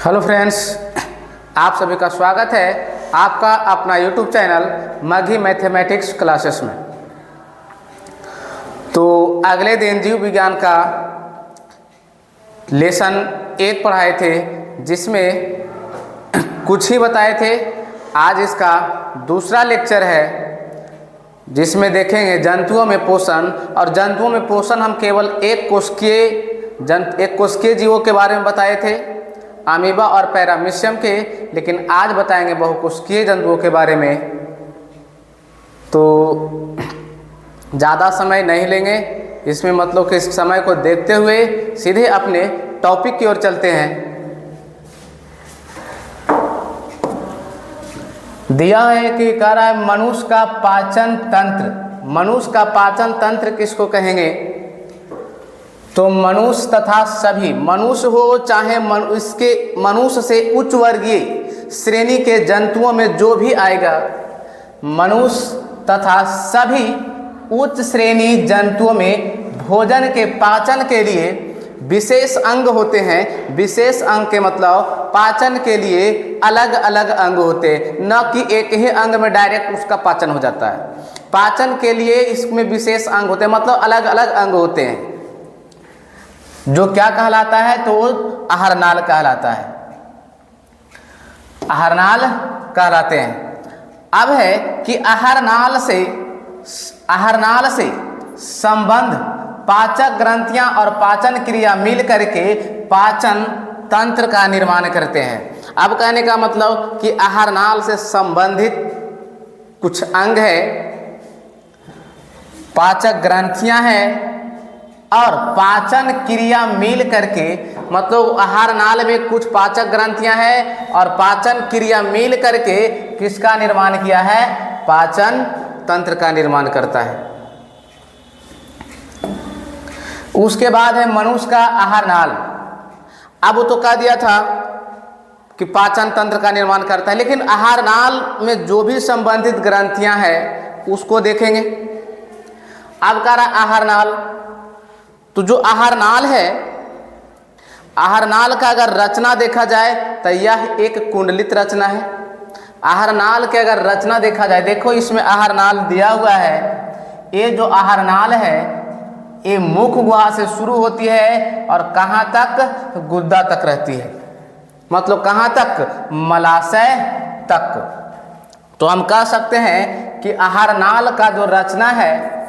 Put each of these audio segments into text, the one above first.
Hello friends, आप सभी का स्वागत है आपका अपना यूट्यूब चैनल मघी मैथमेटिक्स क्लासेस में। तो अगले दिन जीव विज्ञान का लेसन 1 पढ़ाए थे, जिसमें कुछ ही बताए थे। आज इसका दूसरा लेक्चर है, जिसमें देखेंगे जंतुओं में पोषण। और जंतुओं में पोषण हम केवल एक कोशिकीय जीवों के बारे में बताए थे, अमीबा और पैरामीशियम के। लेकिन आज बताएंगे बहुकोशिकीय जंतुओं के बारे में। तो ज़्यादा समय नहीं लेंगे इसमें, मतलब कि इस समय को देखते हुए सीधे अपने टॉपिक की ओर चलते हैं। दिया है कि कह रहा है मनुष्य का पाचन तंत्र। मनुष्य का पाचन तंत्र किसको कहेंगे? तो मनुष्य तथा सभी, मनुष्य हो चाहे मनुष्य से उच्च वर्गीय श्रेणी के जंतुओं में जो भी आएगा, मनुष्य तथा सभी उच्च श्रेणी जंतुओं में भोजन के पाचन के लिए विशेष अंग होते हैं। विशेष अंग के मतलब पाचन के लिए अलग अलग अंग होते हैं, न कि एक ही अंग में डायरेक्ट उसका पाचन हो जाता है। पाचन के लिए इसमें विशेष अंग होते हैं, मतलब अलग अलग अंग होते हैं। जो क्या कहलाता है? तो आहारनाल कहलाता है। आहारनाल कहलाते हैं। अब है कि आहारनाल से संबंध पाचक ग्रंथियां और पाचन क्रिया मिल करके पाचन तंत्र का निर्माण करते हैं। अब कहने का मतलब कि आहारनाल से संबंधित कुछ अंग है, पाचक ग्रंथियां हैं और पाचन क्रिया मिल करके, मतलब आहार नाल में कुछ पाचक ग्रंथियां हैं और पाचन क्रिया मिल करके किसका निर्माण किया है? पाचन तंत्र का निर्माण करता है। उसके बाद है मनुष्य का आहार नाल। अब वो तो कह दिया था कि पाचन तंत्र का निर्माण करता है, लेकिन आहार नाल में जो भी संबंधित ग्रंथियां हैं उसको देखेंगे। अब कह रहा आहार नाल, तो जो आहारनाल है, आहारनाल का अगर रचना देखा जाए तो यह एक कुंडलित रचना है। आहारनाल के अगर रचना देखा जाए, देखो इसमें आहारनाल दिया हुआ है। ये जो आहारनाल है ये मुख गुहा से शुरू होती है और कहाँ तक? गुद्दा तक रहती है, मतलब कहाँ तक? मलाशय तक। तो हम कह सकते हैं कि आहारनाल का जो रचना है,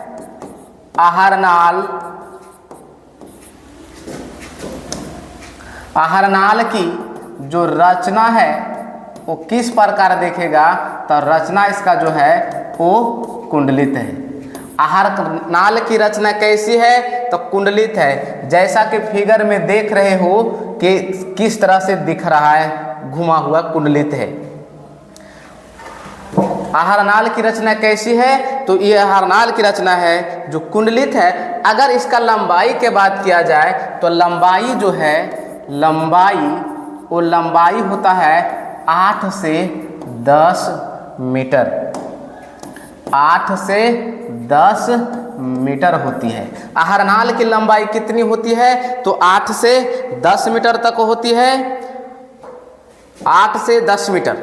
आहारनाल की जो रचना है वो किस प्रकार देखेगा? तो रचना इसका जो है वो कुंडलित है। आहारनाल की रचना कैसी है? तो कुंडलित है। जैसा कि फिगर में देख रहे हो कि किस तरह से दिख रहा है, घुमा हुआ कुंडलित है। आहारनाल की रचना कैसी है? तो ये आहारनाल की रचना है जो कुंडलित है। अगर इसका लंबाई के बात किया जाए तो लंबाई जो है, लंबाई होता है 8 से 10 मीटर। 8 से 10 मीटर होती है। आहारनाल की लंबाई कितनी होती है? तो 8 से 10 मीटर तक होती है। 8 से 10 मीटर,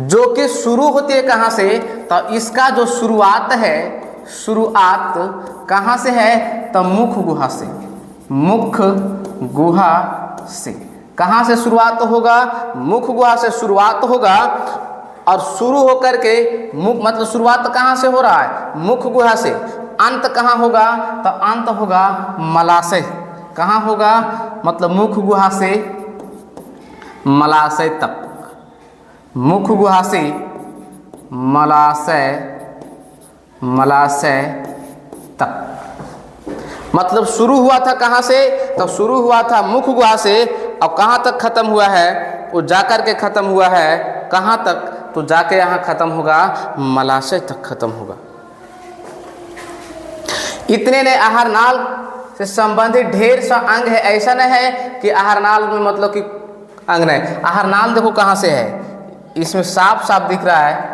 जो कि शुरू होती है कहाँ से? तो इसका जो शुरुआत है, शुरुआत कहाँ से है? तो मुख गुहा से। मुख गुहा से कहाँ से शुरुआत होगा? मुख गुहा से शुरुआत होगा और शुरू होकर के मुख, मतलब शुरुआत कहाँ से हो रहा है? मुख गुहा से। अंत कहाँ होगा? तो अंत होगा मलाशय। कहाँ होगा? मतलब मुख गुहा से मलाशय तक। मुख गुहा से मलाशय तक, मतलब शुरू हुआ था कहाँ से? तो शुरू हुआ था मुख गुहा से, और कहाँ तक खत्म हुआ है? वो जाकर के खत्म हुआ है कहाँ तक? तो जाके यहाँ खत्म होगा, मलाशय तक खत्म होगा। इतने ने आहारनाल से संबंधित ढेर सा अंग है। ऐसा नहीं है कि आहारनाल में मतलब कि अंग नहीं। आहारनाल देखो कहाँ से है, इसमें साफ साफ दिख रहा है।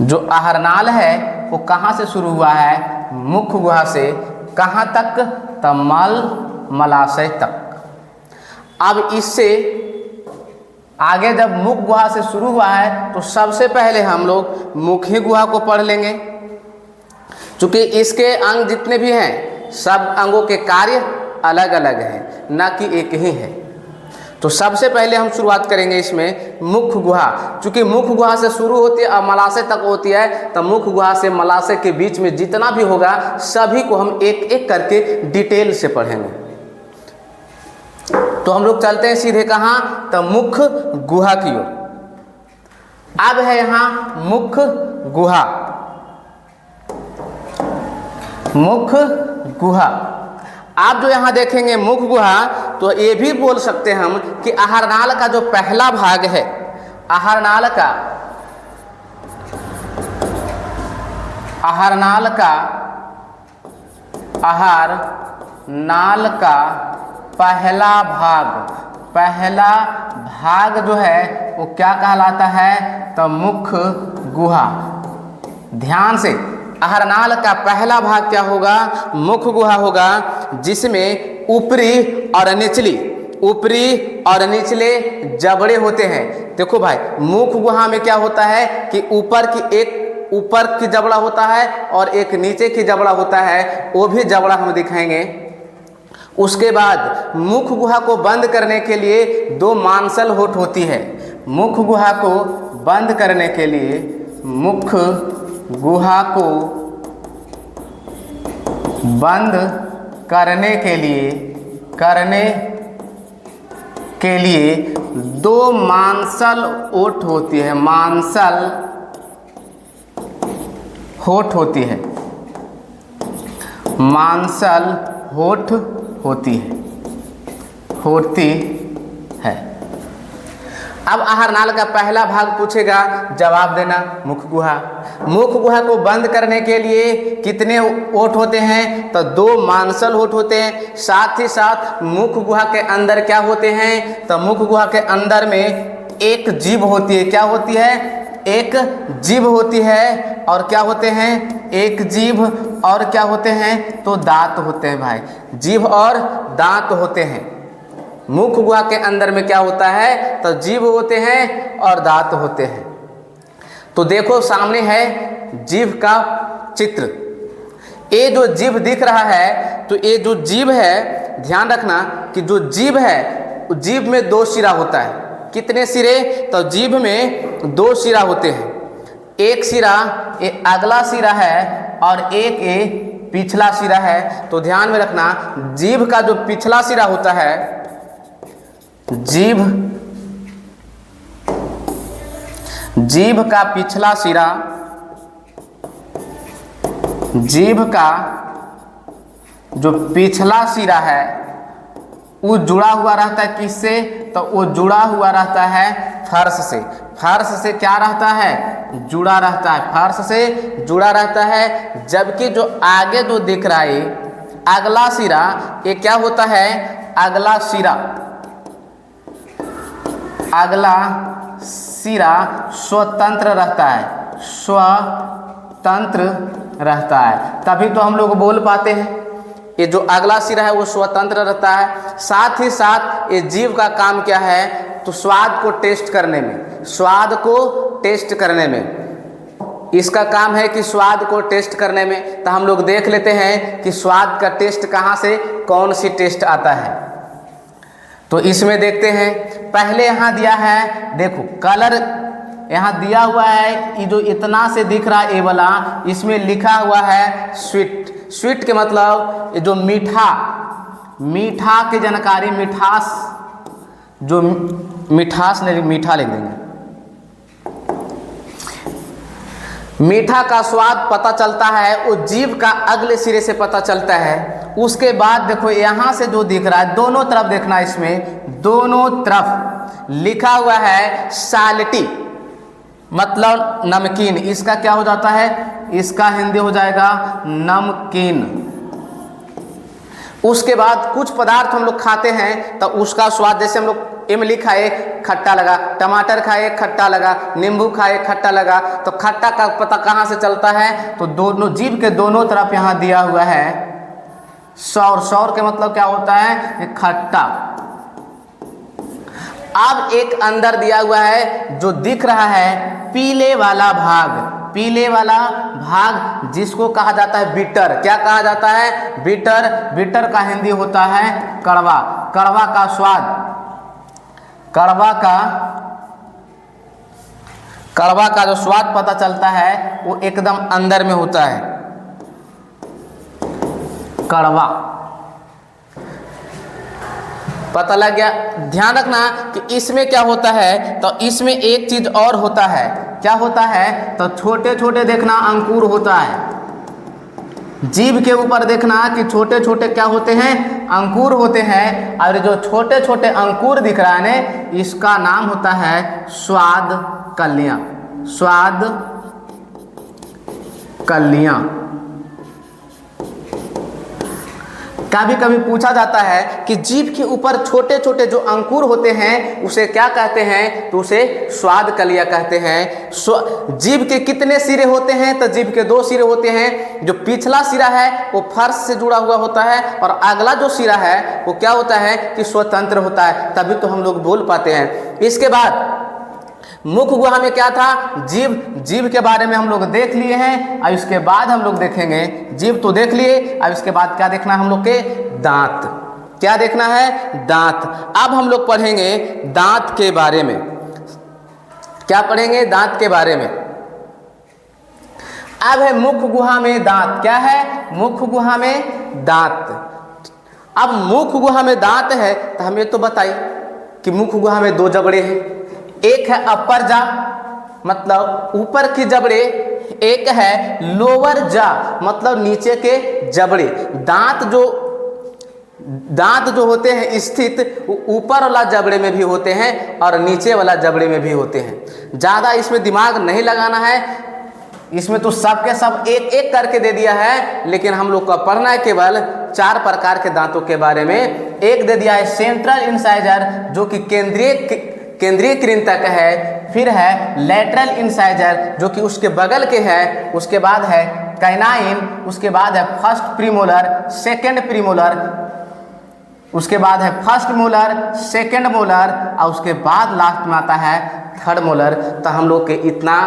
जो आहारनाल है वो कहाँ से शुरू हुआ है? मुख गुहा से। कहाँ तक? तो मलाशय तक। अब इससे आगे जब मुख गुहा से शुरू हुआ है तो सबसे पहले हम लोग मुखी गुहा को पढ़ लेंगे, क्योंकि इसके अंग जितने भी हैं सब अंगों के कार्य अलग अलग हैं, ना कि एक ही है। तो सबसे पहले हम शुरुआत करेंगे इसमें मुख गुहा। चूँकि मुख गुहा से शुरू होती है और मलाशय तक होती है, तो मुख गुहा से मलाशय के बीच में जितना भी होगा सभी को हम एक एक करके डिटेल से पढ़ेंगे। तो हम लोग चलते हैं सीधे कहाँ, तो मुख गुहा की ओर। अब है यहाँ मुख गुहा। मुख गुहा, आप जो यहाँ देखेंगे मुख गुहा, तो ये भी बोल सकते हैं हम कि आहारनाल का जो पहला भाग है, आहारनाल का पहला भाग जो है वो क्या कहलाता है, तो मुख गुहा। ध्यान से, आहारनाल का पहला भाग क्या होगा, मुख गुहा होगा, जिसमें ऊपरी और निचले जबड़े होते हैं। देखो भाई, मुख गुहा में क्या होता है कि ऊपर की जबड़ा होता है और एक नीचे की जबड़ा होता है, वो भी जबड़ा हम दिखाएंगे। उसके बाद मुख गुहा को बंद करने के लिए दो मांसल होठ होती है। मुख गुहा को बंद करने के लिए, मुख गुहा को बंद करने के लिए दो मांसल होठ होती है, मांसल होठ होती है, मांसल होठ होती है। अब आहारनाल का पहला भाग पूछेगा, जवाब देना मुख गुहा। मुख गुहा को बंद करने के लिए कितने होठ होते हैं, तो दो मांसल होठ होते हैं। साथ ही साथ मुख गुहा के अंदर क्या होते हैं, तो मुख गुहा के अंदर में एक जीभ होती है। क्या होती है, एक जीभ होती है। और क्या होते हैं, एक जीभ और क्या होते हैं, तो दांत होते हैं भाई, जीभ और दांत होते हैं। मुख गुहा के अंदर में क्या होता है, तो जीभ होते हैं और दांत होते हैं। तो देखो सामने है जीभ का चित्र। ये जो जीभ दिख रहा है, तो ये जो जीभ है, ध्यान रखना कि जो जीभ है, जीभ में दो सिरा होता है। कितने सिरे, तो जीभ में दो सिरा होते हैं। एक सिरा ये अगला सिरा है और एक ये पिछला सिरा है। तो ध्यान में रखना, जीभ का जो पिछला सिरा होता है, जीभ का पिछला सिरा, जीभ का जो पिछला सिरा है वो जुड़ा हुआ रहता है किससे, तो वो जुड़ा हुआ रहता है फर्श से। फर्श से क्या रहता है, जुड़ा रहता है, फर्श से जुड़ा रहता है। जबकि जो आगे जो दिख रहा है अगला सिरा, ये क्या होता है, अगला सिरा स्वतंत्र रहता है, तभी तो हम लोग बोल पाते हैं। ये जो अगला सिरा है वो स्वतंत्र रहता है। साथ ही साथ ये जीभ का काम क्या है, तो स्वाद को टेस्ट करने में इसका काम है कि स्वाद को टेस्ट करने में। तो हम लोग देख लेते हैं कि स्वाद का टेस्ट कहाँ से, कौन सी टेस्ट आता है। तो इसमें देखते हैं, पहले यहाँ दिया है, देखो कलर यहाँ दिया हुआ है, ये जो इतना से दिख रहा है ये वाला, इसमें लिखा हुआ है स्वीट। स्वीट के मतलब ये जो मीठा की जानकारी, मीठा लिख देंगे। मीठा का स्वाद पता चलता है वो जीभ का अगले सिरे से पता चलता है। उसके बाद देखो यहाँ से जो दिख रहा है, दोनों तरफ देखना, इसमें दोनों तरफ लिखा हुआ है साल्टी, मतलब नमकीन। इसका क्या हो जाता है, इसका हिंदी हो जाएगा नमकीन। उसके बाद कुछ पदार्थ हम लोग खाते हैं तो उसका स्वाद, जैसे हम लोग इमली खाए खट्टा लगा, टमाटर खाए खट्टा लगा, नींबू खाए खट्टा लगा, तो खट्टा का पता कहाँ से चलता है, तो दोनों जीभ के दोनों तरफ यहाँ दिया हुआ है सौर। सौर के मतलब क्या होता है, खट्टा। अब एक अंदर दिया हुआ है जो दिख रहा है पीले वाला भाग, पीले वाला भाग जिसको कहा जाता है बिटर। क्या कहा जाता है? बिटर। बिटर का हिंदी होता है कड़वा। कड़वा का स्वाद, कड़वा का जो स्वाद पता चलता है वो एकदम अंदर में होता है, कड़वा। पता लग गया? ध्यान रखना कि इसमें क्या होता है, तो इसमें एक चीज और होता है। क्या होता है? तो छोटे छोटे देखना अंकुर होता है। जीभ के ऊपर देखना कि छोटे छोटे क्या होते हैं? अंकुर होते हैं। और जो छोटे छोटे अंकुर दिख रहा है ना, इसका नाम होता है स्वाद कलियां। स्वाद कलियां। कभी कभी पूछा जाता है कि जीभ के ऊपर छोटे छोटे जो अंकुर होते हैं उसे क्या कहते हैं? तो उसे स्वाद कलियां कहते हैं। जीभ के कितने सिरे होते हैं? तो जीभ के 2 सिरे होते हैं। जो पिछला सिरा है वो फर्श से जुड़ा हुआ होता है और अगला जो सिरा है वो क्या होता है कि स्वतंत्र होता है, तभी तो हम लोग बोल पाते हैं। इसके बाद मुख गुहा में क्या था? जीभ। जीभ के बारे में हम लोग देख लिए हैं। अब इसके बाद हम लोग देखेंगे, जीभ तो देख लिए, अब इसके बाद क्या देखना है हम लोग के? दांत। क्या देखना है? दांत। अब हम लोग पढ़ेंगे दांत के बारे में। क्या पढ़ेंगे? दांत के बारे में। अब है मुख गुहा में दांत। क्या है? मुख गुहा में दांत। अब मुख गुहा में दांत है तो हमें तो बताइए कि मुख गुहा में 2 जबड़े हैं। एक है अपर जा, मतलब ऊपर की जबड़े। एक है लोअर जा, मतलब नीचे के जबड़े। दांत जो होते हैं स्थित ऊपर वाला जबड़े में भी होते हैं और नीचे वाला जबड़े में भी होते हैं। ज़्यादा इसमें दिमाग नहीं लगाना है। इसमें तो सब के सब एक एक करके दे दिया है, लेकिन हम लोग को पढ़ना है केवल 4 प्रकार के दांतों के बारे में। एक दे दिया है सेंट्रल इंसाइजर, जो कि केंद्रीय कृंतक है। फिर है लेटरल इंसाइजर, जो कि उसके बगल के है। उसके बाद है कैनाइन। उसके बाद है फर्स्ट प्रीमोलर, सेकंड प्रीमोलर। उसके बाद है फर्स्ट मोलर, सेकंड मोलर, और उसके बाद लास्ट में आता है थर्ड मोलर। तो हम लोग के इतना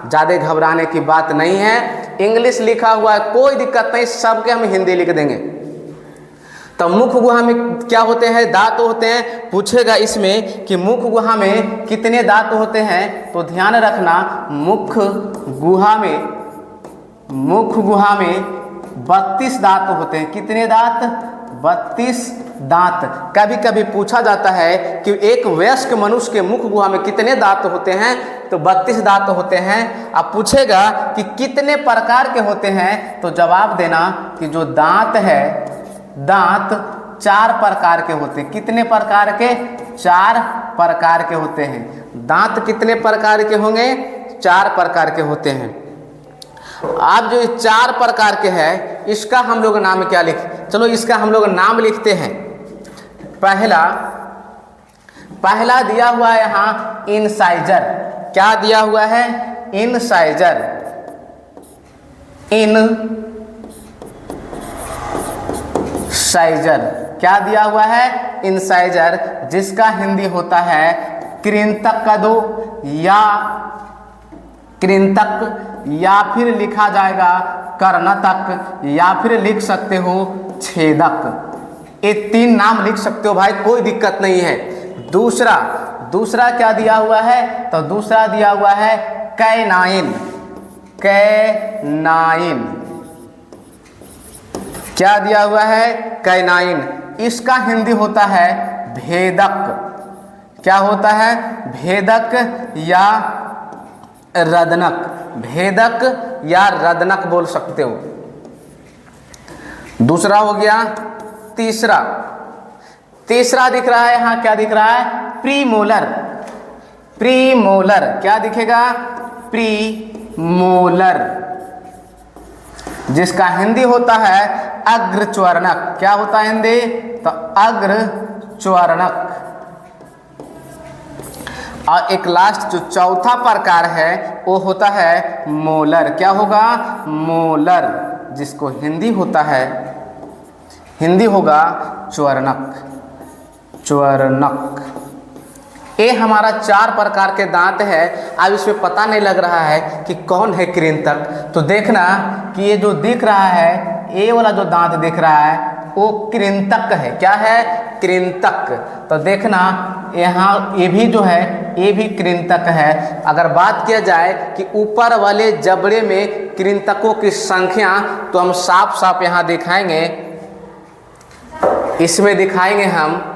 ज़्यादा घबराने की बात नहीं है। इंग्लिश लिखा हुआ है, कोई दिक्कत नहीं, सबके हम हिंदी लिख देंगे। तो मुख गुहा में क्या होते हैं? दांत होते हैं। पूछेगा इसमें कि मुख गुहा में कितने दांत होते हैं, तो ध्यान रखना मुख गुहा में 32 दांत होते हैं। कितने दांत? 32 दांत। कभी कभी पूछा जाता है कि एक वयस्क मनुष्य के मुख गुहा में कितने दांत होते हैं, तो 32 दांत होते हैं। अब पूछेगा कि कितने प्रकार के होते हैं, तो जवाब देना कि जो दांत है, दांत 4 प्रकार के होते हैं। कितने प्रकार के? 4 प्रकार के होते हैं। दांत कितने प्रकार के होंगे? 4 प्रकार के होते हैं। अब जो 4 प्रकार के हैं, इसका हम लोग नाम क्या चलो इसका हम लोग नाम लिखते हैं। पहला दिया हुआ है यहाँ इंसाइजर। क्या दिया हुआ है? इंसाइजर। इंसाइजर क्या दिया हुआ है? इंसाइजर, जिसका हिंदी होता है कृंतक कदो या कृंतक, या फिर लिखा जाएगा कर्णतक, या फिर लिख सकते हो छेदक। ये 3 नाम लिख सकते हो भाई, कोई दिक्कत नहीं है। दूसरा क्या दिया हुआ है? तो दूसरा दिया हुआ है कैनाइन। कैनाइन क्या दिया हुआ है? कैनाइन। इसका हिंदी होता है भेदक। क्या होता है? भेदक या रदनक। भेदक या रदनक बोल सकते हो। दूसरा हो गया। तीसरा दिख रहा है यहाँ, क्या दिख रहा है? प्रीमोलर। प्रीमोलर क्या दिखेगा? प्रीमोलर, जिसका हिंदी होता है अग्रच्वर्णक। क्या होता है हिंदी? तो अग्रच्वर्णक। और एक लास्ट जो चौथा प्रकार है वो होता है मोलर। क्या होगा? मोलर, जिसको हिंदी होगा च्वर्णक। च्वर्णक। ये हमारा 4 प्रकार के दांत है। अब इसमें पता नहीं लग रहा है कि कौन है कृंतक। तो देखना कि ये जो दिख रहा है, ये वाला जो दांत दिख रहा है वो कृंतक है। क्या है? कृंतक। तो देखना यहाँ ये भी जो है ये भी कृंतक है। अगर बात किया जाए कि ऊपर वाले जबड़े में कृंतकों की संख्या, तो हम साफ साफ यहाँ दिखाएंगे, इसमें दिखाएंगे हम।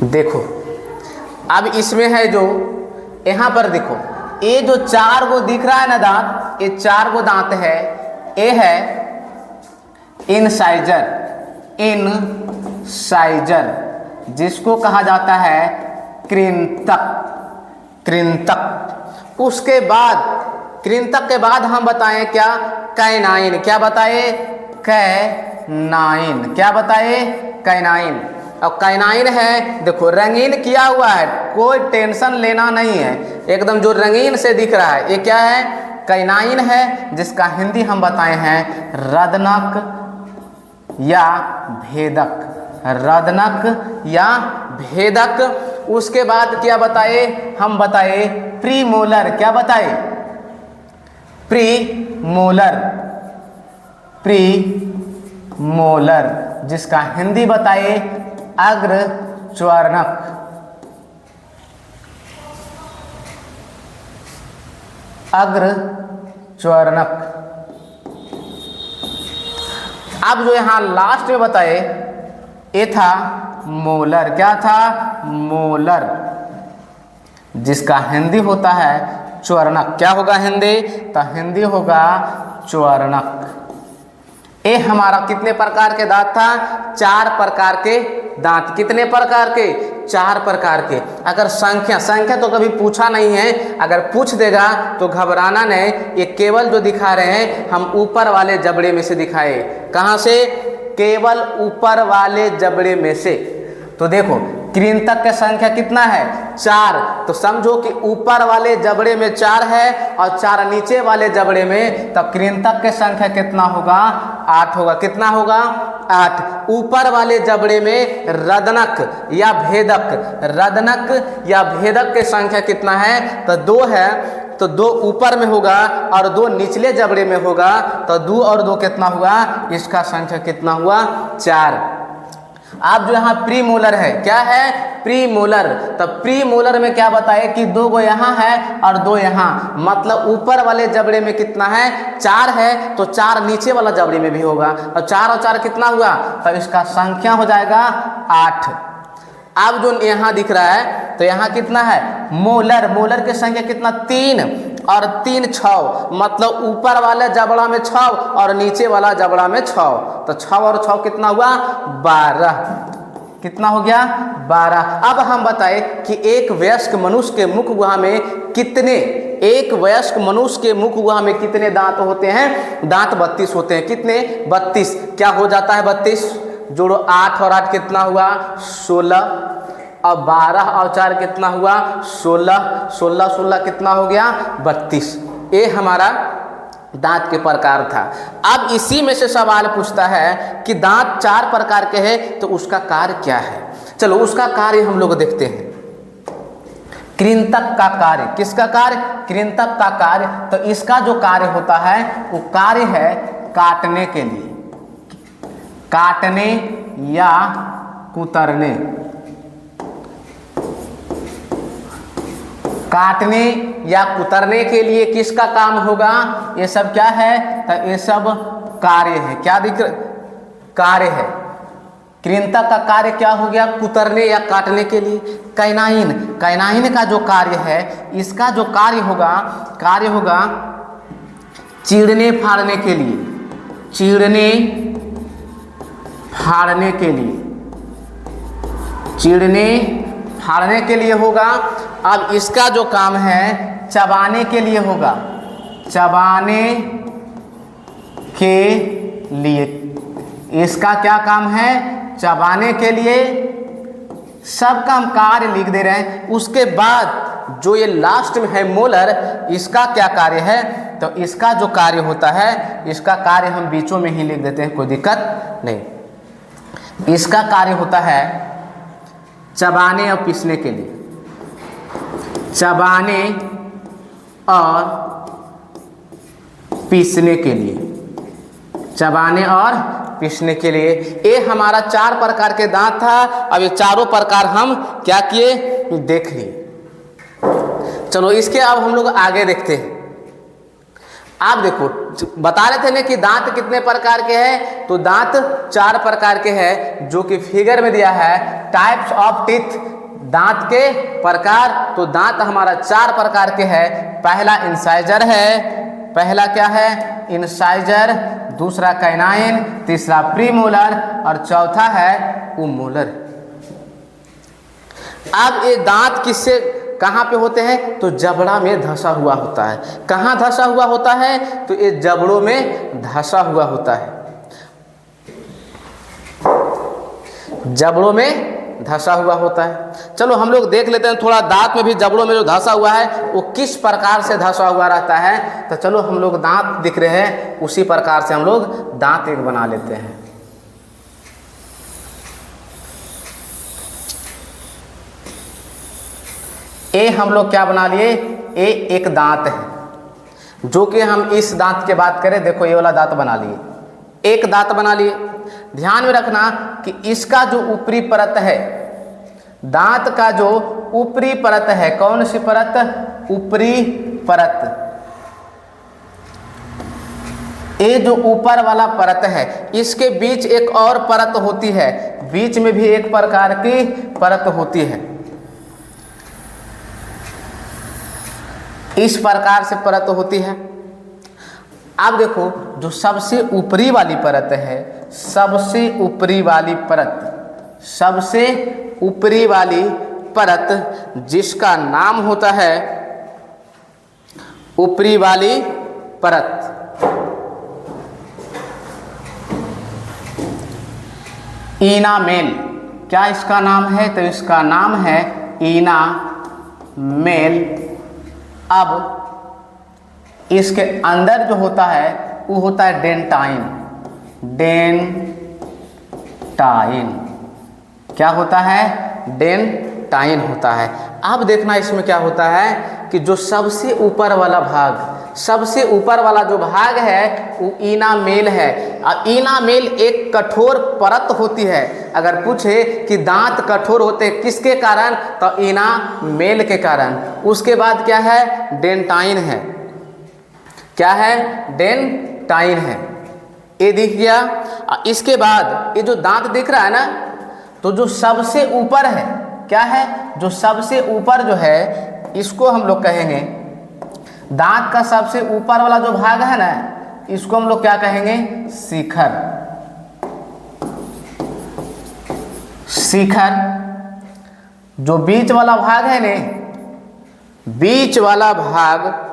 देखो अब इसमें है जो यहाँ पर देखो, ये जो 4 गो दिख रहा है ना दांत, ये 4 गो दांत है। ये है इनसाइजर, इनसाइजर जिसको कहा जाता है कृंतक, कृंतक। उसके बाद कृंतक के बाद हम बताएं क्या? कैनाइन। क्या बताए? कैनाइन। क्या बताए? कैनाइन। और कैनाइन है देखो रंगीन किया हुआ है, कोई टेंशन लेना नहीं है, एकदम जो रंगीन से दिख रहा है ये क्या है? कैनाइन है, जिसका हिंदी हम बताए हैं रदनक या भेदक, रदनक या भेदक। उसके बाद क्या बताए? हम बताए प्रीमोलर। क्या बताए? प्रीमोलर, प्रीमोलर जिसका हिंदी बताए अग्रच्वर्णक, अग्रच्वर्णक। अब जो यहाँ लास्ट में बताए ये था मोलर। क्या था? मोलर जिसका हिंदी होता है च्वर्णक। क्या होगा हिंदी? तो हिंदी होगा च्वर्णक। ये हमारा कितने प्रकार के दांत था? 4 प्रकार के दांत। कितने प्रकार के? 4 प्रकार के। अगर संख्या तो कभी पूछा नहीं है, अगर पूछ देगा तो घबराना नहीं। ये केवल जो दिखा रहे हैं हम ऊपर वाले जबड़े में से दिखाए। कहाँ से? केवल ऊपर वाले जबड़े में से। तो देखो कृंतक की संख्या कितना है? 4। तो समझो कि ऊपर वाले जबड़े में 4 है और 4 नीचे वाले जबड़े में, तब कृंतक की संख्या कितना होगा? 8 होगा। कितना होगा? 8। ऊपर वाले जबड़े में रदनक या भेदक, रदनक या भेदक की संख्या कितना है? तो 2 है। तो 2 ऊपर में होगा और 2 निचले जबड़े में होगा, तो 2 और 2 कितना हुआ? इसका संख्या कितना हुआ? 4। आप जो यहाँ प्रीमोलर है, क्या है? प्रीमोलर। तो प्रीमोलर में क्या बताए कि 2 गो यहाँ है और 2 यहाँ, मतलब ऊपर वाले जबड़े में कितना है? 4 है, तो 4 नीचे वाला जबड़े में भी होगा, और 4 और 4 कितना हुआ? तो इसका संख्या हो जाएगा 8। अब जो यहाँ दिख रहा है तो यहाँ कितना है? मोलर। मोलर की संख्या कितना? 3 और 3 6, मतलब ऊपर वाला जबड़ा में 6 और नीचे वाला जबड़ा में 6, तो 6 और 6 कितना हुआ? 12। कितना हो गया? 12। अब हम बताए कि एक वयस्क मनुष्य के मुख गुहा में कितने, एक वयस्क मनुष्य के मुख गुहा में कितने दांत होते हैं? दांत 32 होते हैं। कितने? 32। क्या हो जाता है 32? जोड़ो 8 और 8 कितना हुआ? 16। और 12 और 4 कितना हुआ? 16। 16 16 कितना हो गया? 32। ये हमारा दांत के प्रकार था। अब इसी में से सवाल पूछता है कि दांत 4 प्रकार के हैं, तो उसका कार्य क्या है? चलो उसका कार्य हम लोग देखते हैं। कृंतक का कार्य। किसका कार्य? कृंतक का कार्य। तो इसका जो कार्य होता है वो कार्य है काटने के लिए, काटने या कुतरने, काटने या कुतरने के लिए किसका काम होगा? ये सब क्या है? तो ये सब कार्य है। क्या दिख? कार्य है। कृंतक का कार्य क्या हो गया? कुतरने या काटने के लिए। कैनाइन, कैनाइन का जो कार्य है, इसका जो कार्य होगा चीरने फाड़ने के लिए, चीरने फाड़ने के लिए, चीरने फाड़ने के लिए होगा। अब इसका जो काम है चबाने के लिए होगा, चबाने के लिए। इसका क्या काम है? चबाने के लिए। सबका हम कार्य लिख दे रहे हैं। उसके बाद जो ये लास्ट में है मोलर, इसका क्या कार्य है? तो इसका जो कार्य होता है, इसका कार्य हम बीचों में ही लिख देते हैं, कोई दिक्कत नहीं। इसका कार्य होता है चबाने और पीसने के लिए, चबाने और पीसने के लिए, चबाने और पीसने के लिए। ये हमारा 4 प्रकार के दांत था। अब ये चारों प्रकार हम क्या किए, देख लिए। चलो इसके अब हम लोग आगे देखते हैं। आप देखो, बता रहे थे ना कि दांत कितने प्रकार के हैं, तो दांत 4 प्रकार के हैं, जो कि फिगर में दिया है। टाइप्स ऑफ टीथ, दांत के प्रकार। तो दांत हमारा 4 प्रकार के हैं। पहला इंसाइजर है, पहला क्या है, इंसाइजर। दूसरा कैनाइन, तीसरा प्रीमोलर और चौथा है उमोलर। अब ये दांत किससे कहाँ पे होते हैं, तो जबड़ा में धंसा हुआ होता है। कहाँ धंसा हुआ होता है, तो ये जबड़ों में धंसा हुआ होता है, जबड़ों में धंसा हुआ होता है। चलो हम लोग देख लेते हैं थोड़ा, दांत में भी जबड़ों में जो धंसा हुआ है वो किस प्रकार से धंसा हुआ रहता है। तो चलो हम लोग दांत दिख रहे हैं, उसी प्रकार से हम लोग दांत एक बना लेते हैं। ये हम लोग क्या बना लिए, ये एक दांत है, जो कि हम इस दांत की बात करें, देखो ये वाला दांत बना लिए, एक दांत बना लिए। ध्यान में रखना कि इसका जो ऊपरी परत है, दांत का जो ऊपरी परत है, कौन सी परत, ऊपरी परत। ये जो ऊपर वाला परत है, इसके बीच एक और परत होती है, बीच में भी एक प्रकार की परत होती है। इस प्रकार से परत होती है। अब देखो, जो सबसे ऊपरी वाली परत है, सबसे ऊपरी वाली परत, सबसे ऊपरी वाली परत, जिसका नाम होता है ऊपरी वाली परत, इनामेल। क्या इसका नाम है, तो इसका नाम है इनामेल। अब इसके अंदर जो होता है वो होता है डेंटाइन, डेंटाइन। क्या होता है, डेंटाइन होता है। अब देखना इसमें क्या होता है कि जो सबसे ऊपर वाला भाग, सबसे ऊपर वाला जो भाग है वो इनामेल है। और इनामेल एक कठोर परत होती है। अगर पूछे कि दांत कठोर होते किसके कारण, तो इनामेल के कारण। उसके बाद क्या है, डेंटाइन है। क्या है, डेंटाइन है। ये दिख गया। इसके बाद ये जो दांत दिख रहा है ना, तो जो सबसे ऊपर है, क्या है, जो सबसे ऊपर जो है, इसको हम लोग कहेंगे, दांत का सबसे ऊपर वाला जो भाग है ना, इसको हम लोग क्या कहेंगे, शिखर। शिखर। जो बीच वाला भाग है ने, बीच वाला भाग,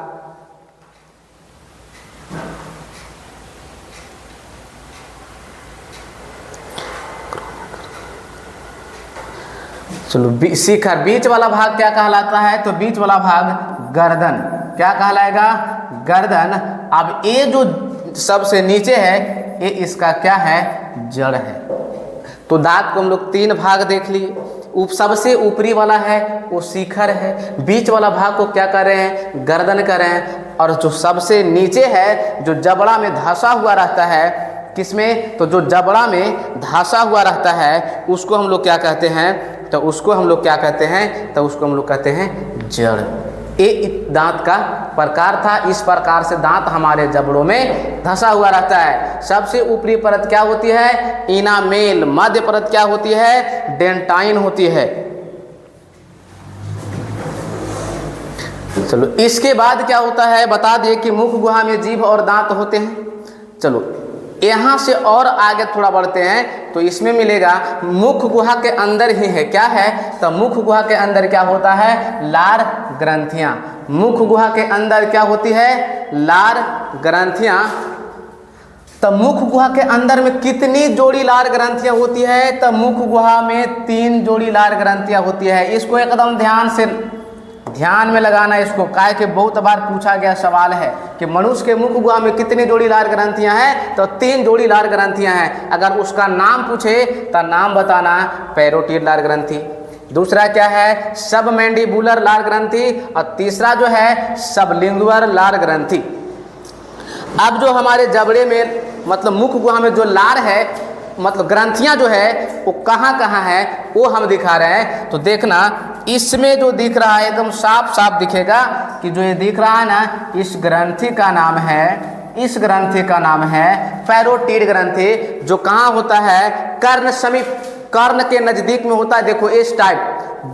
चलो शिखर, बीच वाला भाग क्या कहलाता है, तो बीच वाला भाग गर्दन। क्या कहलाएगा, गर्दन। अब ये जो सबसे नीचे है, ये इसका क्या है, जड़ है। तो दांत को हम लोग 3 भाग देख लिए। सबसे ऊपरी वाला है वो शिखर है, बीच वाला भाग को क्या कर रहे हैं, गर्दन कर रहे हैं, और जो सबसे नीचे है, जो जबड़ा में धंसा हुआ रहता है, किसमें, तो जो जबड़ा में धंसा हुआ रहता है, उसको हम लोग क्या कहते हैं, तो उसको हम लोग क्या कहते हैं, तो उसको हम लोग कहते हैं जड़। ये दांत का प्रकार था। इस प्रकार से दांत हमारे जबड़ों में धंसा हुआ रहता है। सबसे ऊपरी परत क्या होती है, इनामेल। मध्य परत क्या होती है, डेंटाइन होती है। चलो इसके बाद क्या होता है, बता दिए कि मुख गुहा में जीभ और दांत होते हैं। चलो यहाँ से और आगे थोड़ा बढ़ते हैं, तो इसमें मिलेगा मुख गुहा के अंदर ही है, क्या है, तो मुख गुहा के अंदर क्या होता है, लार ग्रंथियाँ। मुख गुहा के अंदर क्या होती है, लार ग्रंथियाँ। तो मुख गुहा के अंदर में कितनी जोड़ी लार ग्रंथियाँ होती है, तो मुख गुहा में 3 जोड़ी लार ग्रंथियाँ होती है। इसको एकदम ध्यान में लगाना। इसको काहे के बहुत बार पूछा गया सवाल है कि मनुष्य के मुख गुहा में कितनी जोड़ी लार ग्रंथियां हैं, तो 3 जोड़ी लार ग्रंथियां हैं। अगर उसका नाम पूछे तो नाम बताना, पैरोटिड लार ग्रंथि, दूसरा क्या है सबमैंडिबुलर लार ग्रंथि, और तीसरा जो है सबलिंगुअल लार ग्रंथि। अब जो हमारे जबड़े में मतलब मुख गुहा में जो लार है मतलब ग्रंथियां जो है वो कहाँ कहाँ है वो हम दिखा रहे हैं। तो देखना इसमें जो दिख रहा है एकदम साफ साफ दिखेगा कि जो ये दिख रहा है ना, इस ग्रंथि का नाम है, इस ग्रंथि का नाम है पैरोटिड ग्रंथि, जो कहाँ होता है कर्ण समीप, कर्ण के नजदीक में होता है। देखो इस टाइप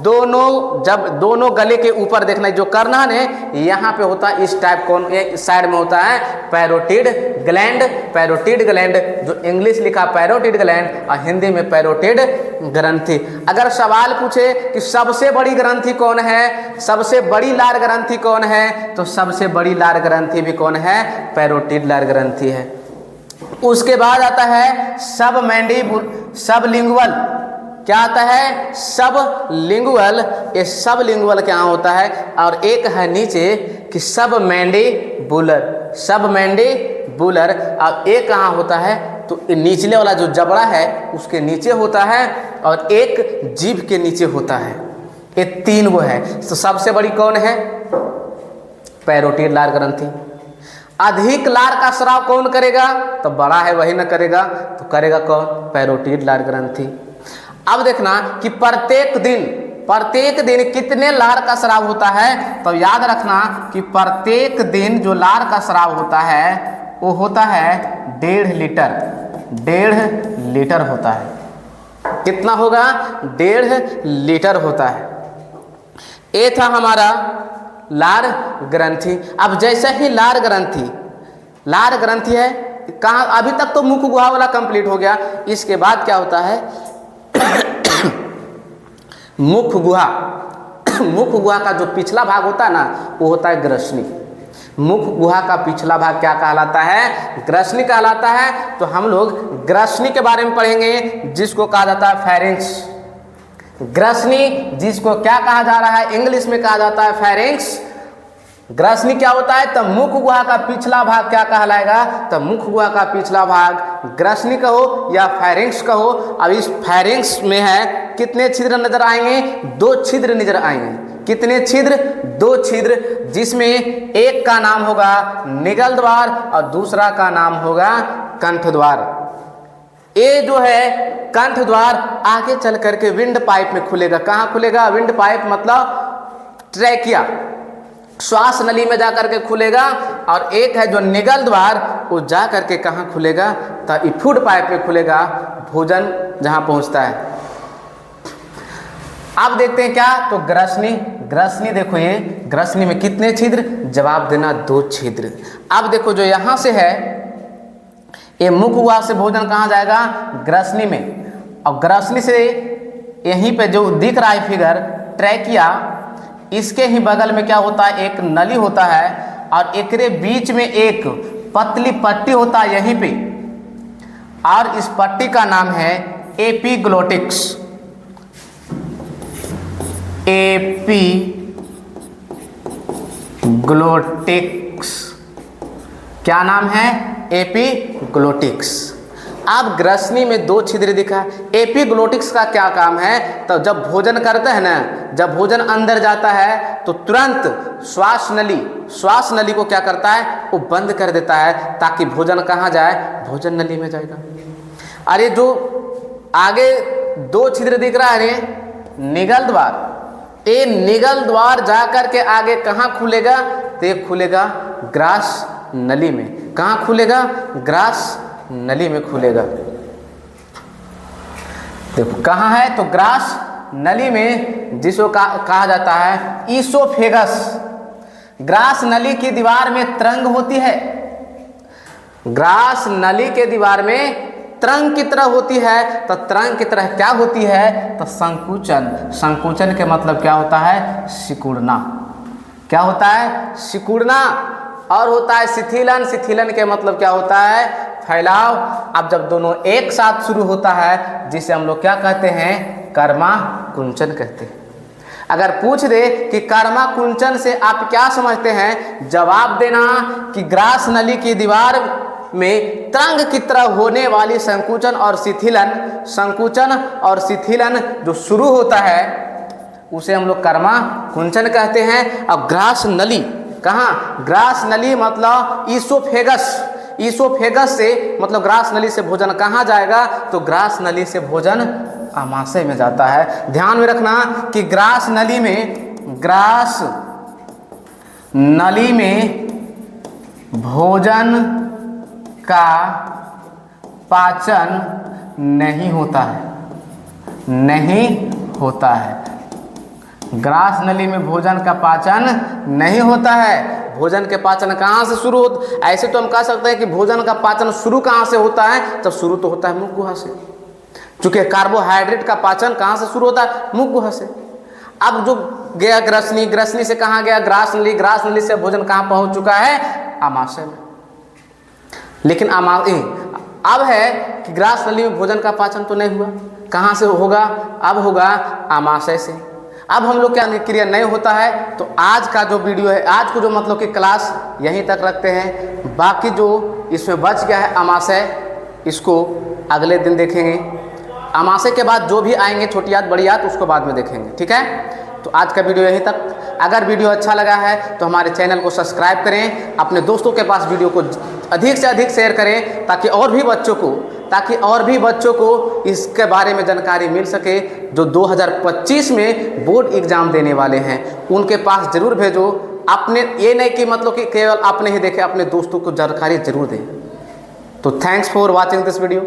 दोनों, जब दोनों गले के ऊपर देखना जो कर्ण है यहाँ पे होता है, इस टाइप कौन साइड में होता है पैरोटिड ग्लैंड। पैरोटिड ग्लैंड जो इंग्लिश लिखा पैरोटिड ग्लैंड और हिंदी में पैरोटिड ग्रंथि। अगर सवाल पूछे कि सबसे बड़ी ग्रंथि कौन है, सबसे बड़ी लार ग्रंथि कौन है, तो सबसे बड़ी लार ग्रंथि भी कौन है, पैरोटिड लार ग्रंथि है। उसके बाद आता है सबलिंगुअल, क्या आता है सबलिंगुअल। ये सबलिंगुअल क्या होता है, और एक है नीचे कि सबमैंडिबुलर, सबमैंडिबुलर। अब एक कहाँ होता है, तो निचले वाला जो जबड़ा है उसके नीचे होता है और एक जीभ के नीचे होता है। ये तीन वो है। तो सबसे बड़ी कौन है, पैरोटिड लार ग्रंथि। अधिक लार का स्राव कौन करेगा, तो बड़ा है वही ना करेगा, तो करेगा कौन, पैरोटिड लार ग्रंथि। अब देखना कि प्रत्येक दिन कितने लार का स्राव होता है, तो याद रखना कि प्रत्येक दिन जो लार का स्राव होता है वो होता है 1.5 लीटर, 1.5 लीटर होता है। कितना होगा, 1.5 लीटर होता है। ये था हमारा लार ग्रंथि। अब जैसे ही लार ग्रंथि है कहाँ, अभी तक तो मुख गुहा वाला कंप्लीट हो गया। इसके बाद क्या होता है मुख गुहा का जो पिछला भाग होता है ना वो होता है ग्रसनी। मुख गुहा का पिछला भाग क्या कहलाता है, ग्रसनी कहलाता है। तो हम लोग ग्रसनी के बारे में पढ़ेंगे, जिसको कहा जाता है फेरिंक्स। ग्रसनी जिसको क्या कहा जा रहा है, इंग्लिश में कहा जाता है फेरिंक्स। ग्रसनी क्या होता है, तो मुख गुहा का पिछला भाग क्या कहलाएगा, तो मुख गुहा का पिछला भाग ग्रसनी कहो या फेरिंक्स कहो। अब इस फेरिंक्स में है कितने छिद्र नजर आएंगे, 2 छिद्र नजर आएंगे। कितने छिद्र, 2 छिद्र, जिसमें एक का नाम होगा निगल द्वार और दूसरा का नाम होगा कंठ द्वार। ये जो है कंठ द्वार आगे चल करके विंड पाइप में खुलेगा। कहाँ खुलेगा, विंड पाइप मतलब ट्रैकिया, श्वास नली में जाकर के खुलेगा। और एक है जो निगल द्वार, वो जा करके कहाँ खुलेगा, तो फूड पाइप में खुलेगा, भोजन जहाँ पहुँचता है। अब देखते हैं क्या, तो ग्रसनी देखो, ये ग्रसनी में कितने छिद्र, जवाब देना 2 छिद्र। अब देखो जो यहाँ से है ये मुख गुहा से भोजन कहाँ जाएगा, ग्रसनी में। और ग्रसनी से यहीं पे जो दिख रहा है फिगर ट्रैकिया, इसके ही बगल में क्या होता है, एक नली होता है और एकरे बीच में एक पतली पट्टी होता है यहीं पे, और इस पट्टी का नाम है एपिग्लोटिक्स। एपिग्लोटिक्स क्या नाम है, एपिग्लोटिक्स। अब ग्रसनी में 2 छिद्र दिखा। एपिग्लोटिक्स का क्या काम है, तो जब भोजन करते हैं ना, जब भोजन अंदर जाता है तो तुरंत श्वास नली को क्या करता है, वो बंद कर देता है, ताकि भोजन कहाँ जाए, भोजन नली में जाएगा। अरे जो आगे 2 छिद्र दिख रहा है निगल द्वार, ये निगल द्वार जा करके आगे कहाँ खुलेगा, तो ये खुलेगा ग्रास नली में। कहाँ खुलेगा, ग्रास नली में खुलेगा। देखो कहाँ है, तो ग्रास नली में, जिसको कहा जाता है ईसोफेगस। ग्रास नली की दीवार में तरंग होती है, ग्रास नली के दीवार में तरंग की तरह होती है। तो तरंग की तरह क्या होती है, तो संकुचन के मतलब क्या होता है, सिकुड़ना। क्या होता है, सिकुड़ना। और होता है शिथिलन के मतलब क्या होता है, फैलाव। अब जब दोनों एक साथ शुरू होता है, जिसे हम लोग क्या कहते हैं, कर्मा कुंचन कहते हैं। अगर पूछ दे कि कर्मा कुंचन से आप क्या समझते हैं, जवाब देना कि ग्रास नली की दीवार में तरंग की तरह होने वाली संकुचन और शिथिलन जो शुरू होता है, उसे हम लोग कर्मा कुंचन कहते हैं। अब ग्रास नली, कहाँ? ग्रास नली मतलब ईसोफेगस, ईसोफेगस से मतलब ग्रास नली से भोजन कहाँ जाएगा? तो ग्रास नली से भोजन आमाशय में जाता है। ध्यान में रखना कि ग्रास नली में भोजन का पाचन नहीं होता है, नहीं होता है। ग्रास नली में भोजन का पाचन नहीं होता है। भोजन के पाचन कहाँ से शुरू होता? ऐसे तो हम कह सकते हैं कि भोजन का पाचन शुरू कहाँ से होता है? तो शुरू तो होता है मुख गुहा से, क्योंकि कार्बोहाइड्रेट का पाचन कहाँ से शुरू होता है? मुख गुहा से। अब जो गया ग्रसनी, ग्रसनी से कहाँ गया? ग्रास नली, ग्रास नली से भोजन कहाँ पहुँच चुका है? आमाशय में। लेकिन अब है कि ग्रास नली में भोजन का पाचन तो नहीं हुआ, कहाँ से होगा? अब होगा आमाशय से। अब हम लोग क्या क्रिया नहीं होता है, तो आज का जो वीडियो है, आज को जो मतलब कि क्लास यहीं तक रखते हैं। बाकी जो इसमें बच गया है आमाशय, इसको अगले दिन देखेंगे। आमाशय के बाद जो भी आएंगे छोटी याद बड़ी याद उसको बाद में देखेंगे, ठीक है? तो आज का वीडियो यहीं तक। अगर वीडियो अच्छा लगा है तो हमारे चैनल को सब्सक्राइब करें, अपने दोस्तों के पास वीडियो को अधिक से अधिक शेयर करें, ताकि और भी बच्चों को इसके बारे में जानकारी मिल सके। जो 2025 में बोर्ड एग्ज़ाम देने वाले हैं उनके पास ज़रूर भेजो। अपने ये नहीं कि मतलब कि केवल अपने ही देखें, अपने दोस्तों को जानकारी ज़रूर दें। तो thanks for watching this video.